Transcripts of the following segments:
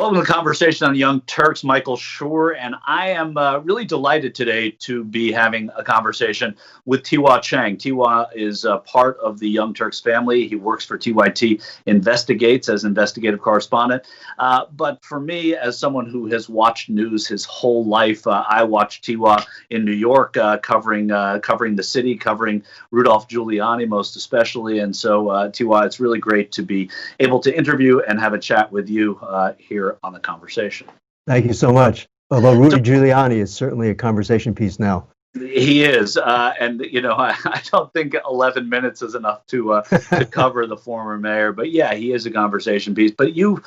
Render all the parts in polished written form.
Welcome to the conversation on Young Turks, Michael Shure, and I am really delighted today to be having a conversation with Ti-Hua Chang. Ti-Hua is part of the Young Turks family. He works for TYT Investigates as investigative correspondent. But for me, as someone who has watched news his whole life, I watched Ti-Hua in New York covering the city, covering Rudolph Giuliani most especially. And so, Ti-Hua, it's really great to be able to interview and have a chat with you here on the conversation. Thank you so much. Although Rudy Giuliani is certainly a conversation piece now. He is, and I don't think 11 minutes is enough to cover the former mayor. But yeah, he is a conversation piece. But you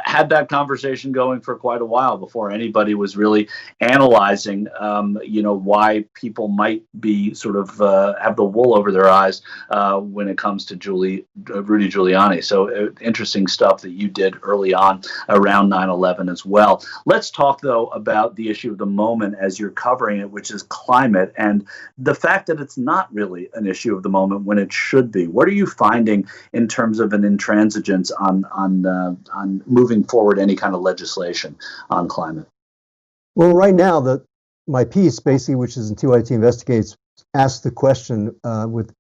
had that conversation going for quite a while before anybody was really analyzing, why people might be sort of have the wool over their eyes when it comes to Rudy Giuliani. So interesting stuff that you did early on around 9/11 as well. Let's talk though about the issue of the moment as you're covering it, which is climate. And the fact that it's not really an issue of the moment when it should be. What are you finding in terms of an intransigence on moving forward any kind of legislation on climate? Well, right now, my piece, basically, which is in TYT Investigates, asks the question,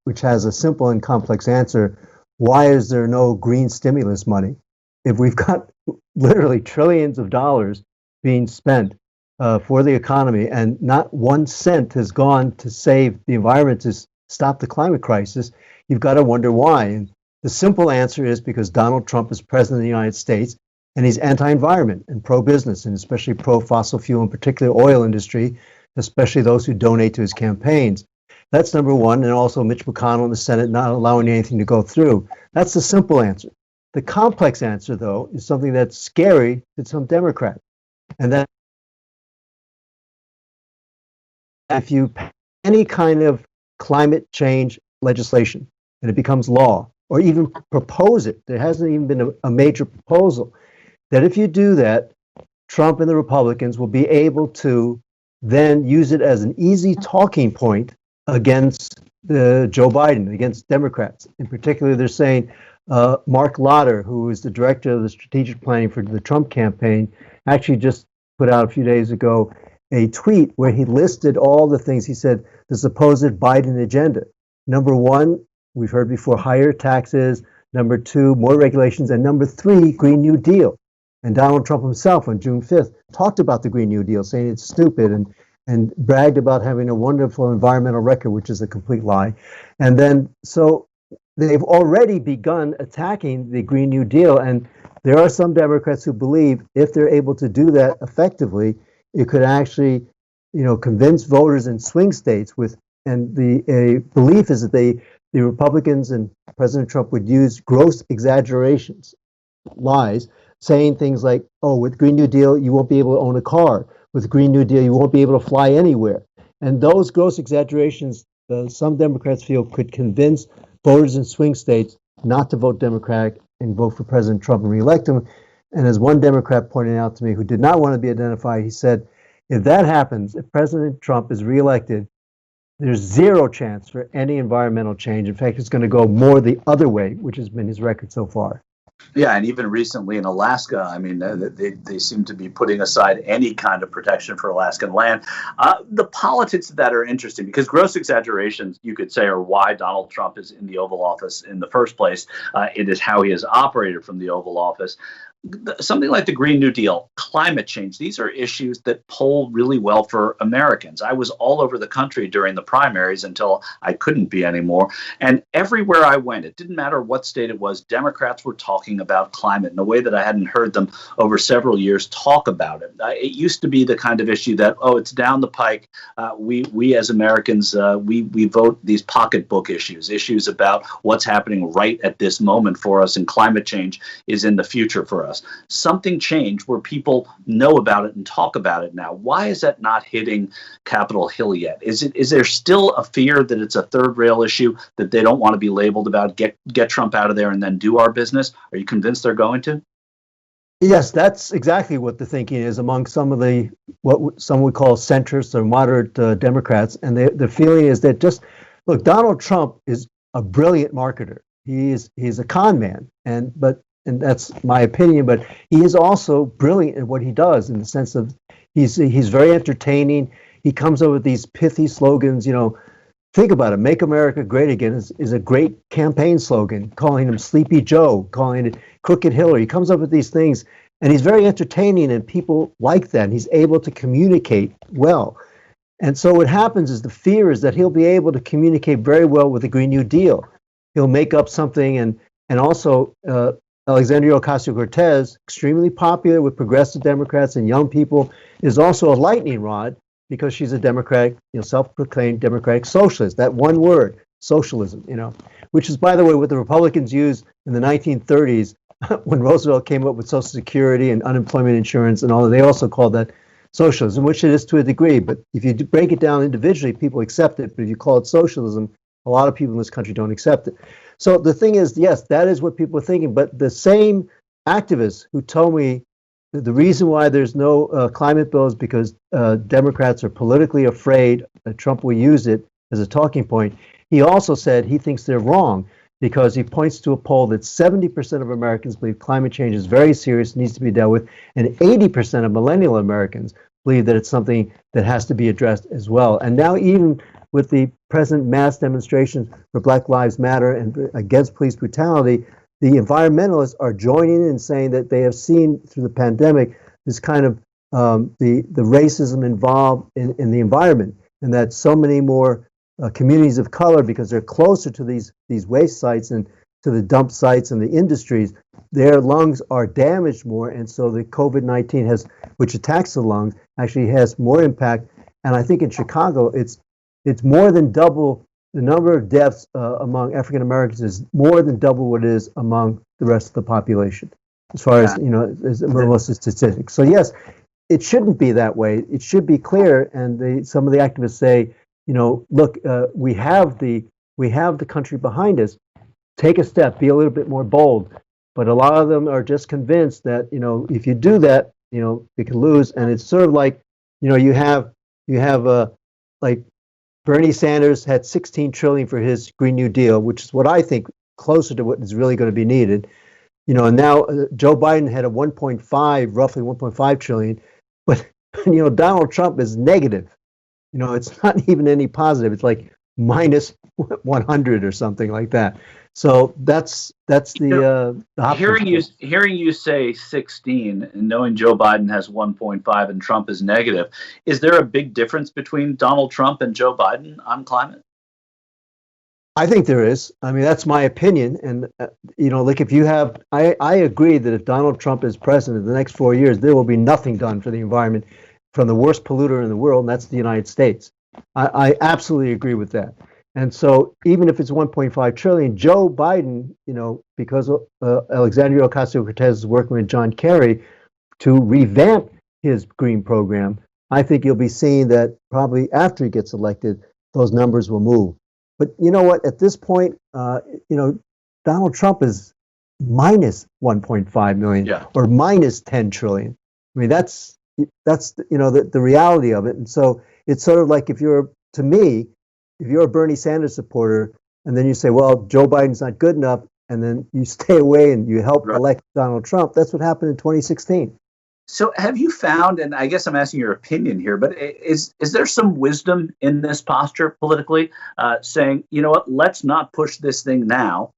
which has a simple and complex answer: why is there no green stimulus money? If we've got literally trillions of dollars being spent for the economy, and not 1 cent has gone to save the environment, to stop the climate crisis, you've got to wonder why. And the simple answer is because Donald Trump is president of the United States, and he's anti-environment and pro-business, and especially pro-fossil fuel, in particular oil industry, especially those who donate to his campaigns. That's number one, and also Mitch McConnell in the Senate not allowing anything to go through. That's the simple answer. The complex answer, though, is something that's scary to some Democrats, and that if you pass any kind of climate change legislation and it becomes law, or even propose it, there hasn't even been a major proposal, that if you do that, Trump and the Republicans will be able to then use it as an easy talking point against Joe Biden, against Democrats. In particular, they're saying Mark Lotter, who is the director of the strategic planning for the Trump campaign, actually just put out a few days ago a tweet where he listed all the things. He said the supposed Biden agenda. Number one, we've heard before, higher taxes. Number two, more regulations. And number three, Green New Deal. And Donald Trump himself on June 5th talked about the Green New Deal, saying it's stupid, and bragged about having a wonderful environmental record, which is a complete lie. And then, so they've already begun attacking the Green New Deal. And there are some Democrats who believe if they're able to do that effectively, it could actually, convince voters in swing states and the belief is that the Republicans and President Trump would use gross exaggerations, lies, saying things like, oh, with Green New Deal, you won't be able to own a car. With Green New Deal, you won't be able to fly anywhere. And those gross exaggerations, some Democrats feel, could convince voters in swing states not to vote Democratic and vote for President Trump and reelect him. And as one Democrat pointed out to me, who did not want to be identified, he said, if that happens, if President Trump is reelected, there's zero chance for any environmental change. In fact, it's going to go more the other way, which has been his record so far. Yeah, and even recently in Alaska, I mean, they seem to be putting aside any kind of protection for Alaskan land. The politics of that are interesting because gross exaggerations, you could say, are why Donald Trump is in the Oval Office in the first place. It is how he has operated from the Oval Office. Something like the Green New Deal, climate change, these are issues that poll really well for Americans. I was all over the country during the primaries until I couldn't be anymore. And everywhere I went, it didn't matter what state it was, Democrats were talking about climate in a way that I hadn't heard them over several years talk about it. It used to be the kind of issue that, oh, it's down the pike. We as Americans, we vote these pocketbook issues about what's happening right at this moment for us, and climate change is in the future for us. Something changed where people know about it and talk about it now. Why is that not hitting Capitol Hill yet? Is there still a fear that it's a third rail issue that they don't want to be labeled about, get Trump out of there and then do our business? Are you convinced they're going to? Yes, that's exactly what the thinking is among some of the, what some would call centrists or moderate Democrats. And the feeling is that look, Donald Trump is a brilliant marketer. He's a con man, but and that's my opinion, but he is also brilliant at what he does in the sense of he's very entertaining. He comes up with these pithy slogans, think about it. Make America Great Again is a great campaign slogan, calling him Sleepy Joe, calling it Crooked Hillary. He comes up with these things, and he's very entertaining, and people like that. And he's able to communicate well. And so what happens is the fear is that he'll be able to communicate very well with the Green New Deal. He'll make up something, and also Alexandria Ocasio-Cortez, extremely popular with progressive Democrats and young people, is also a lightning rod because she's a Democratic, self-proclaimed Democratic socialist. That one word, socialism, which is, by the way, what the Republicans used in the 1930s when Roosevelt came up with Social Security and unemployment insurance and all that. They also called that socialism, which it is to a degree. But if you break it down individually, people accept it. But if you call it socialism, a lot of people in this country don't accept it. So the thing is, yes, that is what people are thinking. But the same activists who told me the reason why there's no climate bill is because Democrats are politically afraid that Trump will use it as a talking point. He also said he thinks they're wrong because he points to a poll that 70% of Americans believe climate change is very serious, needs to be dealt with, and 80% of millennial Americans believe that it's something that has to be addressed as well. And now even with the present mass demonstrations for Black Lives Matter and against police brutality, the environmentalists are joining in saying that they have seen through the pandemic this kind of the racism involved in the environment, and that so many more communities of color, because they're closer to these waste sites and to the dump sites and the industries, their lungs are damaged more, and so the COVID-19 has, which attacks the lungs, actually has more impact. And I think in Chicago, it's more than double. The number of deaths among African Americans is more than double what it is among the rest of the population, as far as as most of the statistics. So yes, it shouldn't be that way. It should be clear. And some of the activists say, look, we have the country behind us. Take a step, be a little bit more bold. But a lot of them are just convinced that if you do that, you can lose. And it's sort of like you have like Bernie Sanders had 16 trillion for his Green New Deal, which is what I think closer to what is really going to be needed. And now Joe Biden had a roughly 1.5 trillion, but Donald Trump is negative. It's not even any positive. It's like minus 100 or something like that. So that's the hearing you say 16 and knowing Joe Biden has 1.5 and Trump is negative. Is there a big difference between Donald Trump and Joe Biden on climate? I think there is. I mean, that's my opinion. And, like if you have, I agree that if Donald Trump is president in the next 4 years, there will be nothing done for the environment from the worst polluter in the world, and that's the United States. I absolutely agree with that. And so even if it's 1.5 trillion, Joe Biden, because Alexandria Ocasio-Cortez is working with John Kerry to revamp his green program, I think you'll be seeing that probably after he gets elected, those numbers will move. But you know what? At this point, Donald Trump is minus 1.5 million or minus 10 trillion. I mean, that's the reality of it. And so it's sort of like if you're a Bernie Sanders supporter and then you say, well, Joe Biden's not good enough, and then you stay away and you help elect Donald Trump, that's what happened in 2016. So have you found, and I guess I'm asking your opinion here, but is there some wisdom in this posture politically, saying, you know what, let's not push this thing now,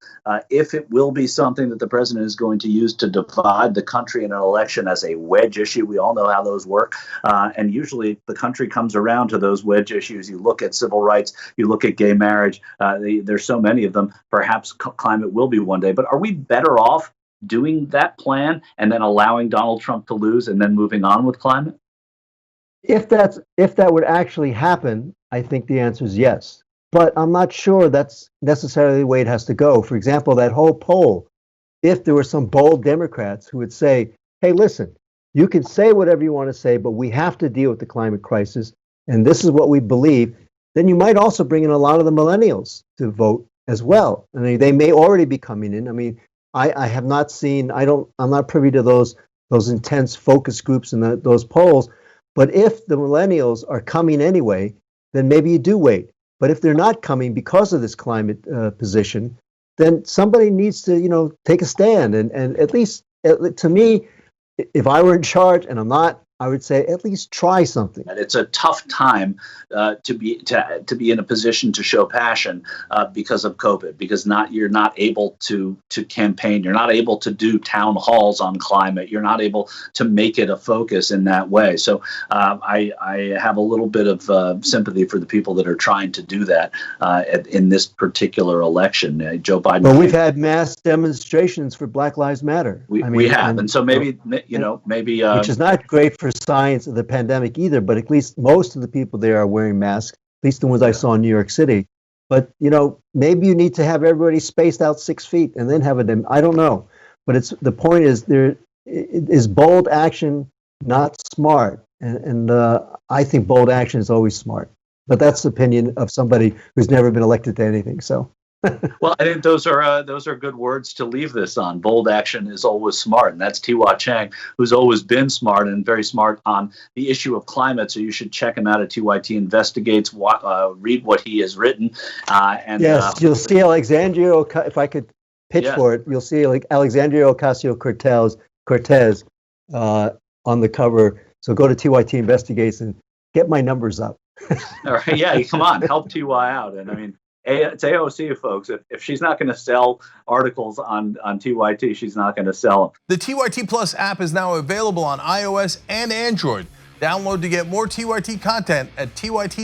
if it will be something that the president is going to use to divide the country in an election as a wedge issue. We all know how those work. And usually the country comes around to those wedge issues. You look at civil rights, you look at gay marriage. There's so many of them. Perhaps climate will be one day. But are we better off doing that plan and then allowing Donald Trump to lose and then moving on with climate? If that would actually happen, I think the answer is yes. But I'm not sure that's necessarily the way it has to go. For example, that whole poll, if there were some bold Democrats who would say, hey, listen, you can say whatever you want to say, but we have to deal with the climate crisis, and this is what we believe, then you might also bring in a lot of the millennials to vote as well. I mean, they may already be coming in. I mean, I have not seen, I'm not privy to those intense focus groups and those polls. But if the millennials are coming anyway, then maybe you do wait. But if they're not coming because of this climate position, then somebody needs to, take a stand. And at least, to me, if I were in charge, and I'm not, I would say at least try something. And it's a tough time to be in a position to show passion because of COVID, because you're not able to campaign, you're not able to do town halls on climate, you're not able to make it a focus in that way. So I have a little bit of sympathy for the people that are trying to do that in this particular election. Joe Biden. But we've had mass demonstrations for Black Lives Matter. We have, and so maybe maybe which is not great for science of the pandemic either, but at least most of the people there are wearing masks, at least the ones I saw in New York City. But, maybe you need to have everybody spaced out 6 feet and then have a I don't know. But the point is, there is bold action not smart. And I think bold action is always smart. But that's the opinion of somebody who's never been elected to anything. So. Well, I think those are good words to leave this on. Bold action is always smart, and that's Ti-Hua Chang, who's always been smart and very smart on the issue of climate. So you should check him out at TYT Investigates. Read what he has written. And yes, you'll see Alexandria. If I could pitch for it, you'll see like Alexandria Ocasio-Cortez on the cover. So go to TYT Investigates and get my numbers up. All right, yeah, come on, help Ti-Hua out, and I mean. It's AOC, folks. If she's not going to sell articles on TYT, she's not going to sell them. The TYT Plus app is now available on iOS and Android. Download to get more TYT content at tyt.com/app.